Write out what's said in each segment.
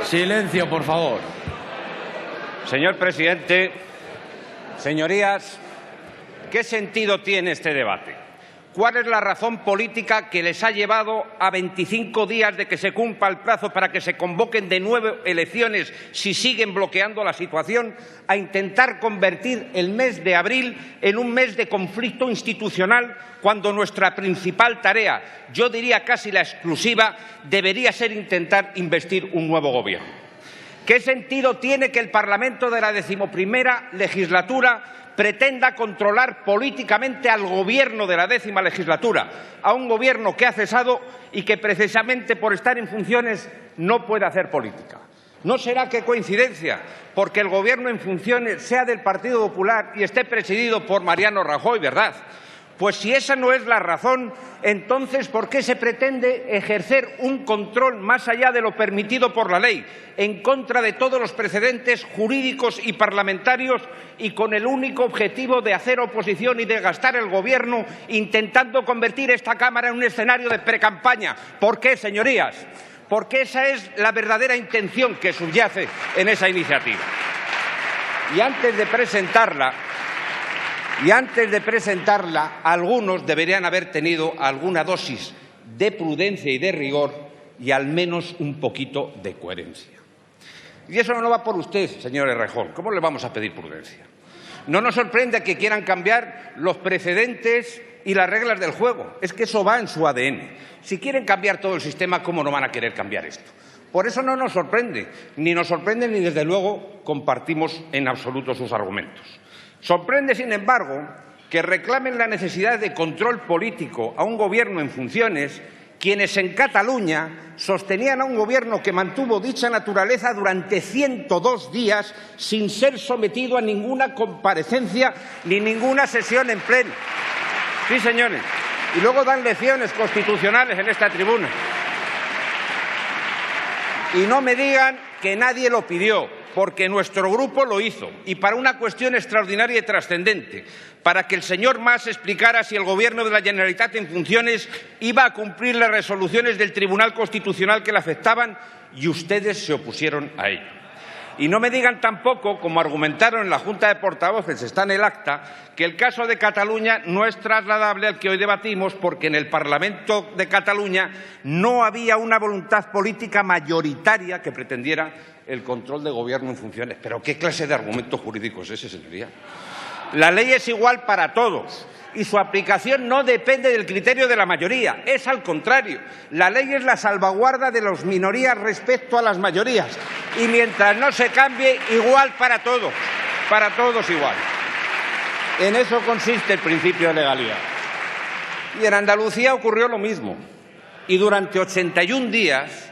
Silencio, por favor. Señor presidente, señorías, ¿qué sentido tiene este debate? ¿Cuál es la razón política que les ha llevado a 25 días de que se cumpla el plazo para que se convoquen de nuevo elecciones si siguen bloqueando la situación, a intentar convertir el mes de abril en un mes de conflicto institucional cuando nuestra principal tarea, yo diría casi la exclusiva, debería ser intentar investir un nuevo gobierno? ¿Qué sentido tiene que el Parlamento de la 11ª legislatura pretenda controlar políticamente al Gobierno de la 10ª legislatura, a un Gobierno que ha cesado y que precisamente por estar en funciones no puede hacer política? ¿No será que coincidencia porque el Gobierno en funciones sea del Partido Popular y esté presidido por Mariano Rajoy, verdad? Pues si esa no es la razón, entonces ¿por qué se pretende ejercer un control más allá de lo permitido por la ley, en contra de todos los precedentes jurídicos y parlamentarios y con el único objetivo de hacer oposición y de gastar el Gobierno intentando convertir esta Cámara en un escenario de precampaña? ¿Por qué, señorías? Porque esa es la verdadera intención que subyace en esa iniciativa. Y antes de presentarla, algunos deberían haber tenido alguna dosis de prudencia y de rigor y al menos un poquito de coherencia. Y eso no va por usted, señor Errejón. ¿Cómo le vamos a pedir prudencia? No nos sorprende que quieran cambiar los precedentes y las reglas del juego. Es que eso va en su ADN. Si quieren cambiar todo el sistema, ¿cómo no van a querer cambiar esto? Por eso no nos sorprende, ni desde luego compartimos en absoluto sus argumentos. Sorprende, sin embargo, que reclamen la necesidad de control político a un Gobierno en funciones quienes en Cataluña sostenían a un Gobierno que mantuvo dicha naturaleza durante 102 días sin ser sometido a ninguna comparecencia ni ninguna sesión en pleno. Sí, señores. Y luego dan lecciones constitucionales en esta tribuna. Y no me digan que nadie lo pidió, porque nuestro grupo lo hizo, y para una cuestión extraordinaria y trascendente, para que el señor Mas explicara si el Gobierno de la Generalitat en funciones iba a cumplir las resoluciones del Tribunal Constitucional que le afectaban, y ustedes se opusieron a ello. Y no me digan tampoco, como argumentaron en la Junta de Portavoces, está en el acta, que el caso de Cataluña no es trasladable al que hoy debatimos porque en el Parlamento de Cataluña no había una voluntad política mayoritaria que pretendiera el control de Gobierno en funciones. ¿Pero qué clase de argumento jurídico es ese, señoría? La ley es igual para todos y su aplicación no depende del criterio de la mayoría. Es al contrario. La ley es la salvaguarda de las minorías respecto a las mayorías. Y mientras no se cambie, igual para todos igual. En eso consiste el principio de legalidad. Y en Andalucía ocurrió lo mismo. Y durante 81 días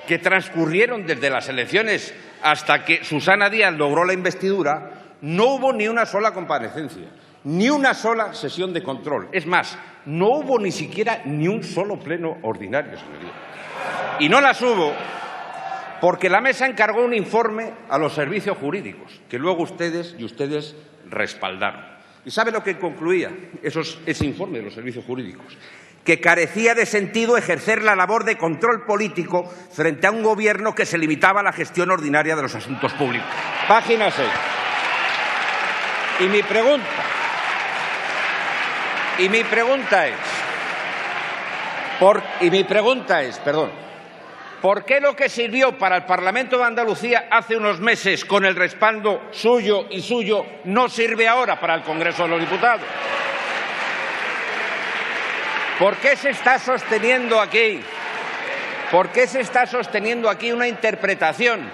que transcurrieron desde las elecciones hasta que Susana Díaz logró la investidura, no hubo ni una sola comparecencia, ni una sola sesión de control. Es más, no hubo ni siquiera ni un solo pleno ordinario, señoría. Y no las hubo porque la mesa encargó un informe a los servicios jurídicos, que luego ustedes respaldaron. ¿Y sabe lo que concluía ese informe de los servicios jurídicos? Que carecía de sentido ejercer la labor de control político frente a un Gobierno que se limitaba a la gestión ordinaria de los asuntos públicos. Página 6. Y mi pregunta es, ¿por qué lo que sirvió para el Parlamento de Andalucía hace unos meses con el respaldo suyo y suyo no sirve ahora para el Congreso de los Diputados? ¿Por qué se está sosteniendo aquí una interpretación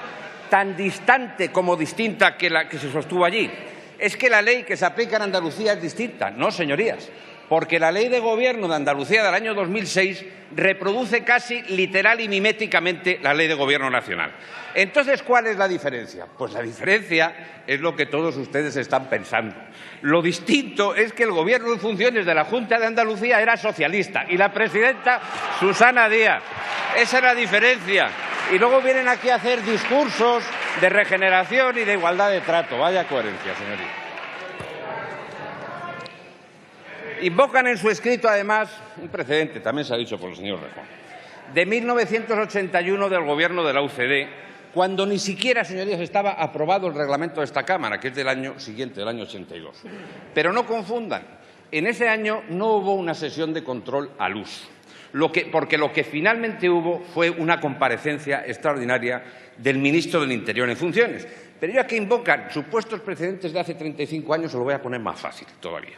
tan distante como distinta que la que se sostuvo allí? Es que la ley que se aplica en Andalucía es distinta. No, señorías, porque la Ley de Gobierno de Andalucía del año 2006 reproduce casi literal y miméticamente la Ley de Gobierno nacional. Entonces, ¿cuál es la diferencia? Pues la diferencia es lo que todos ustedes están pensando. Lo distinto es que el Gobierno en funciones de la Junta de Andalucía era socialista y la presidenta Susana Díaz. Esa es la diferencia. Y luego vienen aquí a hacer discursos de regeneración y de igualdad de trato. Vaya coherencia, señoría. Invocan en su escrito, además, un precedente, también se ha dicho por el señor Rejón, de 1981 del Gobierno de la UCD, cuando ni siquiera, señorías, estaba aprobado el reglamento de esta Cámara, que es del año siguiente, del año 82. Pero no confundan, en ese año no hubo una sesión de control al uso, porque lo que finalmente hubo fue una comparecencia extraordinaria del ministro del Interior en funciones. Pero ya que invocan supuestos precedentes de hace 35 años, se lo voy a poner más fácil todavía.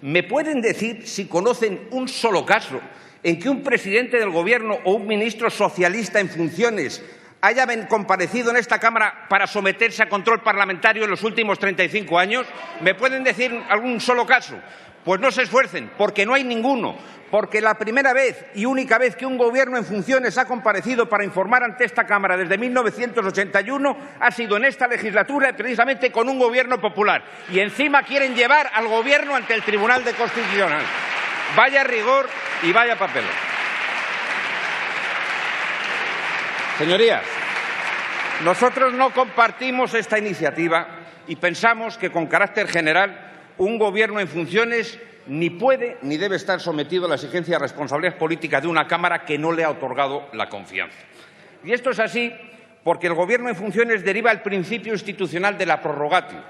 ¿Me pueden decir si conocen un solo caso en que un presidente del Gobierno o un ministro socialista en funciones haya comparecido en esta Cámara para someterse a control parlamentario en los últimos 35 años? ¿Me pueden decir algún solo caso? Pues no se esfuercen, porque no hay ninguno, porque la primera vez y única vez que un Gobierno en funciones ha comparecido para informar ante esta Cámara desde 1981 ha sido en esta legislatura, precisamente con un Gobierno popular. Y encima quieren llevar al Gobierno ante el Tribunal Constitucional. Vaya rigor y vaya papelón. Señorías, nosotros no compartimos esta iniciativa y pensamos que, con carácter general, un Gobierno en funciones ni puede ni debe estar sometido a la exigencia de responsabilidad política de una Cámara que no le ha otorgado la confianza. Y esto es así porque el Gobierno en funciones deriva el principio institucional de la prorrogatio,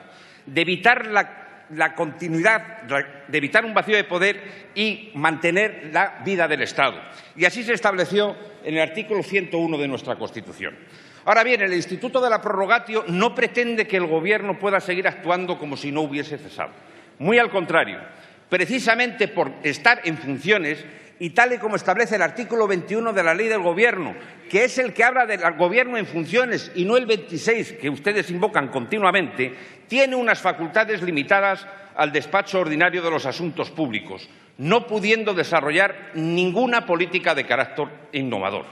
de evitar la continuidad, de evitar un vacío de poder y mantener la vida del Estado. Y así se estableció en el artículo 101 de nuestra Constitución. Ahora bien, el instituto de la prorrogatio no pretende que el Gobierno pueda seguir actuando como si no hubiese cesado. Muy al contrario, precisamente por estar en funciones y tal y como establece el artículo 21 de la Ley del Gobierno, que es el que habla del Gobierno en funciones y no el 26 que ustedes invocan continuamente, tiene unas facultades limitadas al despacho ordinario de los asuntos públicos, no pudiendo desarrollar ninguna política de carácter innovador.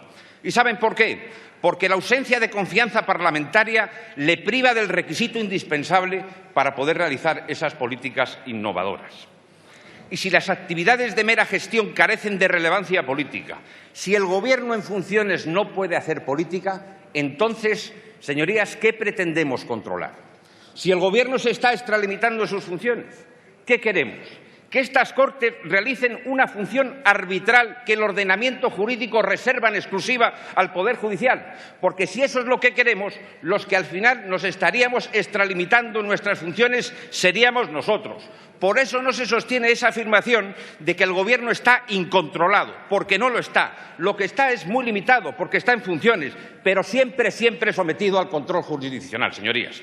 ¿Y saben por qué? Porque la ausencia de confianza parlamentaria le priva del requisito indispensable para poder realizar esas políticas innovadoras. Y si las actividades de mera gestión carecen de relevancia política, si el Gobierno en funciones no puede hacer política, entonces, señorías, ¿qué pretendemos controlar? Si el Gobierno se está extralimitando en sus funciones, ¿qué queremos? Que estas Cortes realicen una función arbitral que el ordenamiento jurídico reserva en exclusiva al Poder Judicial, porque si eso es lo que queremos, los que al final nos estaríamos extralimitando en nuestras funciones seríamos nosotros. Por eso no se sostiene esa afirmación de que el Gobierno está incontrolado, porque no lo está. Lo que está es muy limitado, porque está en funciones, pero siempre sometido al control jurisdiccional, señorías.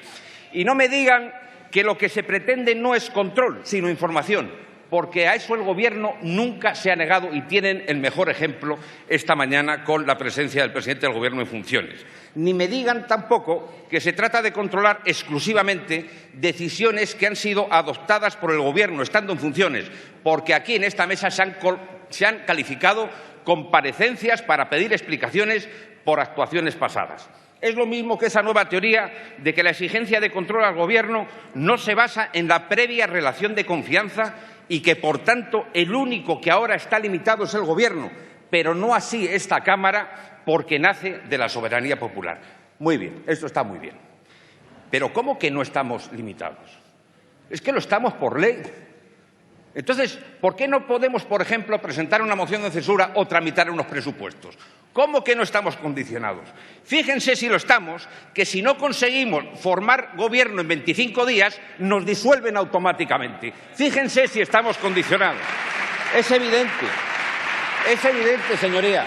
Y no me digan que lo que se pretende no es control, sino información, porque a eso el Gobierno nunca se ha negado y tienen el mejor ejemplo esta mañana con la presencia del presidente del Gobierno en funciones. Ni me digan tampoco que se trata de controlar exclusivamente decisiones que han sido adoptadas por el Gobierno estando en funciones, porque aquí en esta mesa se han calificado comparecencias para pedir explicaciones por actuaciones pasadas. Es lo mismo que esa nueva teoría de que la exigencia de control al Gobierno no se basa en la previa relación de confianza y que, por tanto, el único que ahora está limitado es el Gobierno, pero no así esta Cámara, porque nace de la soberanía popular. Muy bien, esto está muy bien. Pero ¿cómo que no estamos limitados? Es que lo estamos por ley. Entonces, ¿por qué no podemos, por ejemplo, presentar una moción de censura o tramitar unos presupuestos? ¿Cómo que no estamos condicionados? Fíjense si lo estamos, que si no conseguimos formar Gobierno en 25 días, nos disuelven automáticamente. Fíjense si estamos condicionados. Es evidente, señoría.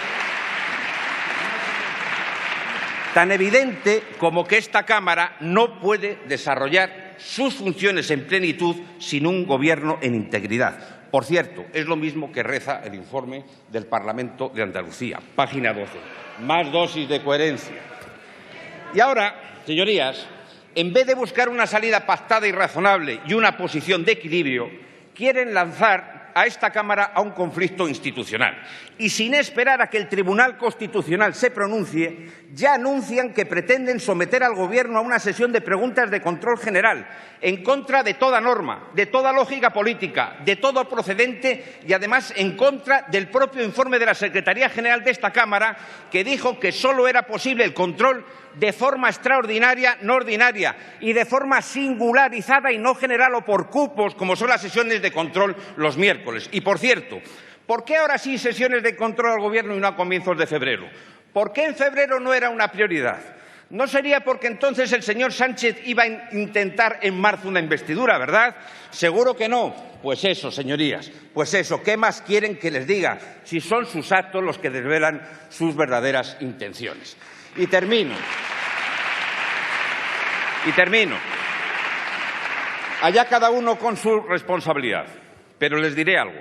Tan evidente como que esta Cámara no puede desarrollar sus funciones en plenitud sin un Gobierno en integridad. Por cierto, es lo mismo que reza el informe del Parlamento de Andalucía, página 12. Más dosis de coherencia. Y ahora, señorías, en vez de buscar una salida pactada y razonable y una posición de equilibrio, quieren lanzar a esta Cámara a un conflicto institucional. Y sin esperar a que el Tribunal Constitucional se pronuncie, ya anuncian que pretenden someter al Gobierno a una sesión de preguntas de control general, en contra de toda norma, de toda lógica política, de todo procedente y, además, en contra del propio informe de la Secretaría General de esta Cámara, que dijo que solo era posible el control de forma extraordinaria, no ordinaria, y de forma singularizada y no general o por cupos, como son las sesiones de control los miércoles. Y, por cierto, ¿por qué ahora sí sesiones de control al Gobierno y no a comienzos de febrero? ¿Por qué en febrero no era una prioridad? No sería porque entonces el señor Sánchez iba a intentar en marzo una investidura, ¿verdad? Seguro que no. Pues eso, señorías, pues eso. ¿Qué más quieren que les diga si son sus actos los que desvelan sus verdaderas intenciones? Y termino. Allá cada uno con su responsabilidad. Pero les diré algo.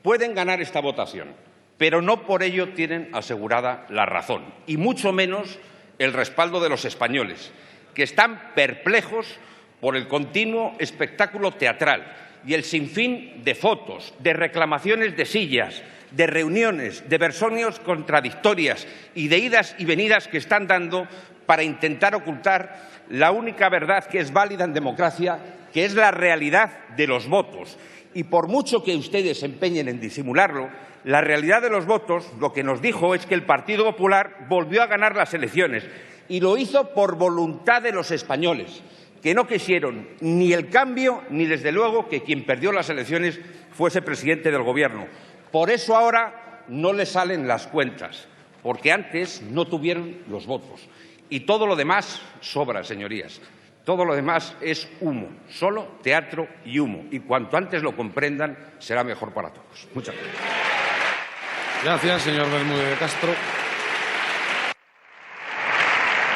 Pueden ganar esta votación, pero no por ello tienen asegurada la razón, y mucho menos el respaldo de los españoles, que están perplejos por el continuo espectáculo teatral y el sinfín de fotos, de reclamaciones de sillas, de reuniones, de versiones contradictorias y de idas y venidas que están dando para intentar ocultar la única verdad que es válida en democracia, que es la realidad de los votos. Y por mucho que ustedes se empeñen en disimularlo, la realidad de los votos lo que nos dijo es que el Partido Popular volvió a ganar las elecciones y lo hizo por voluntad de los españoles, que no quisieron ni el cambio ni, desde luego, que quien perdió las elecciones fuese presidente del Gobierno. Por eso ahora no les salen las cuentas, porque antes no tuvieron los votos. Y todo lo demás sobra, señorías. Todo lo demás es humo, solo teatro y humo. Y cuanto antes lo comprendan, será mejor para todos. Muchas gracias. Gracias, señor Bermúdez de Castro.